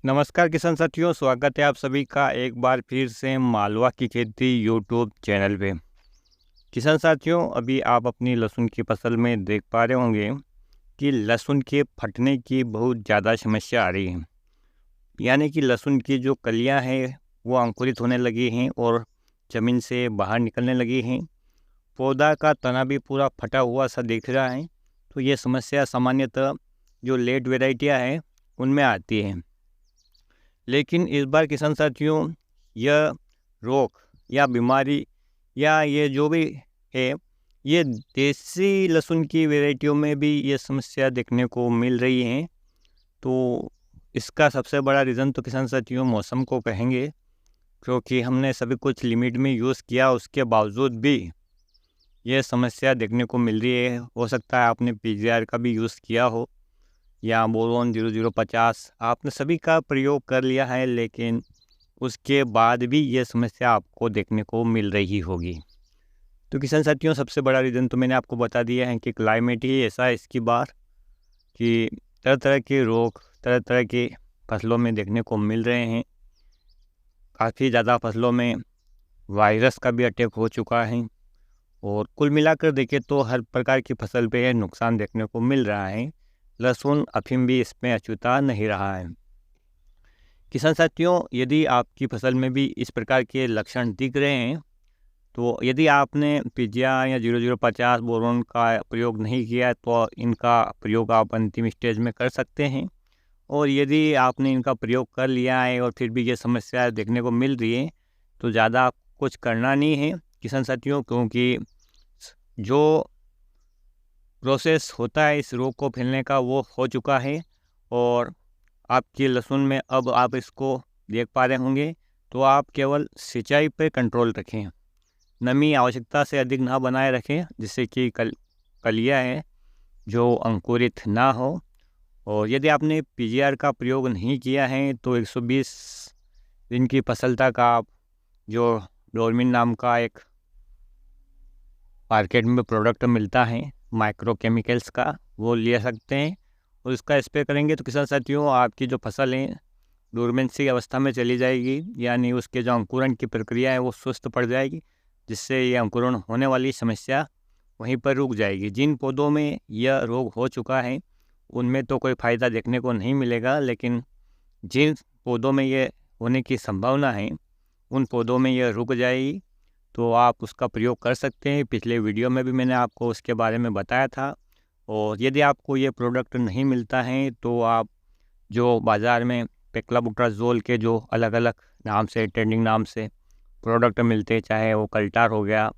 नमस्कार किसान साथियों, स्वागत है आप सभी का एक बार फिर से मालवा की खेती यूट्यूब चैनल पे। किसान साथियों, अभी आप अपनी लहसुन की फसल में देख पा रहे होंगे कि लहसुन के फटने की बहुत ज़्यादा समस्या आ रही है। यानी कि लहसुन की जो कलियां हैं वो अंकुरित होने लगी हैं और ज़मीन से बाहर निकलने लगी हैं। पौधा का तना भी पूरा फटा हुआ सा दिख रहा है। तो ये समस्या सामान्यतः जो लेट वेराइटियाँ हैं उनमें आती है। लेकिन इस बार किसान साथियों, यह रोग या बीमारी या ये जो भी है, ये देसी लहसुन की वैरायटियों में भी ये समस्या देखने को मिल रही है। तो इसका सबसे बड़ा रीज़न तो किसान साथियों मौसम को कहेंगे, क्योंकि हमने सभी कुछ लिमिट में यूज़ किया, उसके बावजूद भी ये समस्या देखने को मिल रही है। हो सकता है आपने पीजीआर का भी यूज़ किया हो या बोरोन 0050 आपने सभी का प्रयोग कर लिया है, लेकिन उसके बाद भी ये समस्या आपको देखने को मिल रही होगी। तो किसान साथियों, सबसे बड़ा रीज़न तो मैंने आपको बता दिया है कि क्लाइमेट ही ऐसा है इसकी बार कि तरह तरह के रोग तरह तरह के फसलों में देखने को मिल रहे हैं। काफ़ी ज़्यादा फसलों में वायरस का भी अटैक हो चुका है और कुल मिलाकर देखें तो हर प्रकार की फसल पे नुकसान देखने को मिल रहा है। लहसुन अफीम भी इसमें अछूता नहीं रहा है। किसान साथियों, यदि आपकी फसल में भी इस प्रकार के लक्षण दिख रहे हैं, तो यदि आपने पीजीआर या 0050 बोरोन का प्रयोग नहीं किया तो इनका प्रयोग आप अंतिम स्टेज में कर सकते हैं। और यदि आपने इनका प्रयोग कर लिया है और फिर भी ये समस्या देखने को मिल रही है, तो ज़्यादा कुछ करना नहीं है किसान साथियों, क्योंकि जो प्रोसेस होता है इस रोग को फैलने का वो हो चुका है। और आपकी लहसुन में अब आप इसको देख पा रहे होंगे, तो आप केवल सिंचाई पे कंट्रोल रखें। नमी आवश्यकता से अधिक ना बनाए रखें, जिससे कि कलियां हैं जो अंकुरित ना हो। और यदि आपने पीजीआर का प्रयोग नहीं किया है तो 120 दिन की फसल तक आप जो डोरमिन नाम का एक मार्केट में प्रोडक्ट मिलता है माइक्रो केमिकल्स का, वो ले सकते हैं और इसका स्प्रे करेंगे तो किसान साथियों आपकी जो फसल है डोरमेंसी अवस्था में चली जाएगी, यानी उसके जो अंकुरण की प्रक्रिया है वो सुस्त पड़ जाएगी, जिससे ये अंकुरण होने वाली समस्या वहीं पर रुक जाएगी। जिन पौधों में यह रोग हो चुका है उनमें तो कोई फ़ायदा देखने को नहीं मिलेगा, लेकिन जिन पौधों में ये होने की संभावना है उन पौधों में यह रुक जाएगी। तो आप उसका प्रयोग कर सकते हैं। पिछले वीडियो में भी मैंने आपको उसके बारे में बताया था। और यदि आपको ये प्रोडक्ट नहीं मिलता है तो आप जो बाज़ार में पेक्लाबुट्राजोल के जो अलग अलग नाम से ट्रेंडिंग नाम से प्रोडक्ट मिलते हैं, चाहे वो कल्टार हो गया,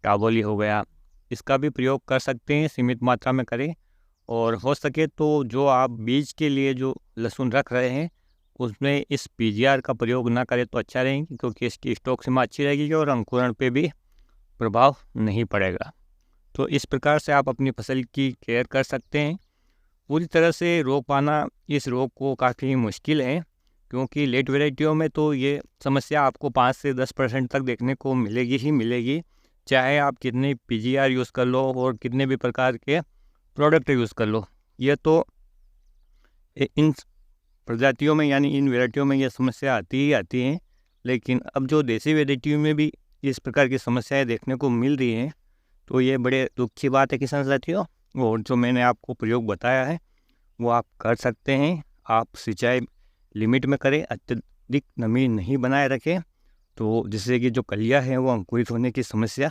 टाबोली हो गया, इसका भी प्रयोग कर सकते हैं। सीमित मात्रा में करें और हो सके तो जो आप बीज के लिए जो लहसुन रख रहे हैं उसमें इस पीजीआर का प्रयोग ना करें तो अच्छा रहेगी, क्योंकि इसकी स्टॉक सीमा अच्छी रहेगी और अंकुरण पे भी प्रभाव नहीं पड़ेगा। तो इस प्रकार से आप अपनी फसल की केयर कर सकते हैं। पूरी तरह से रोक पाना इस रोग को काफ़ी मुश्किल है, क्योंकि लेट वेराइटियों में तो ये समस्या आपको 5 से 10% तक देखने को मिलेगी ही मिलेगी, चाहे आप कितने पीजीआर यूज़ कर लो और कितने भी प्रकार के प्रोडक्ट यूज़ कर लो। ये तो इन प्रजातियों में यानी इन वेराइटियों में ये समस्या आती ही आती है। लेकिन अब जो देसी वेराइटियों में भी इस प्रकार की समस्याएं देखने को मिल रही हैं, तो ये बड़े दुख की बात है किसान साथियों। और जो मैंने आपको प्रयोग बताया है वो आप कर सकते हैं। आप सिंचाई लिमिट में करें, अत्यधिक नमी नहीं बनाए रखें, तो जिससे कि जो कलियां हैं वो अंकुरित होने की समस्या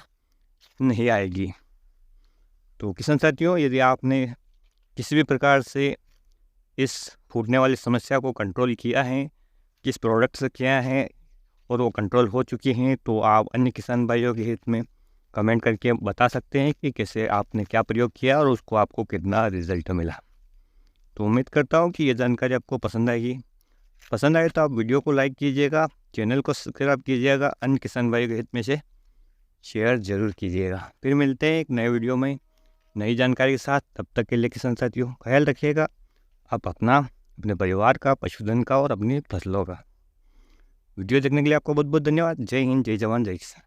नहीं आएगी। तो किसान साथियों, यदि आपने किसी भी प्रकार से इस फूटने वाली समस्या को कंट्रोल किया है, किस प्रोडक्ट से किया है और वो कंट्रोल हो चुकी हैं, तो आप अन्य किसान भाइयों के हित में कमेंट करके बता सकते हैं कि कैसे आपने क्या प्रयोग किया और उसको आपको कितना रिजल्ट मिला। तो उम्मीद करता हूँ कि ये जानकारी आपको पसंद आएगी। पसंद आए तो आप वीडियो को लाइक कीजिएगा, चैनल को सब्सक्राइब कीजिएगा, अन्य किसान भाइयों के हित में से शेयर ज़रूर कीजिएगा। फिर मिलते हैं एक नए वीडियो में नई जानकारी के साथ। तब तक के लिए किसान साथियों ख्याल रखिएगा आप अपना, अपने परिवार का, पशुधन का और अपनी फसलों का। वीडियो देखने के लिए आपको बहुत बहुत धन्यवाद। जय हिंद, जय जवान, जय किसान।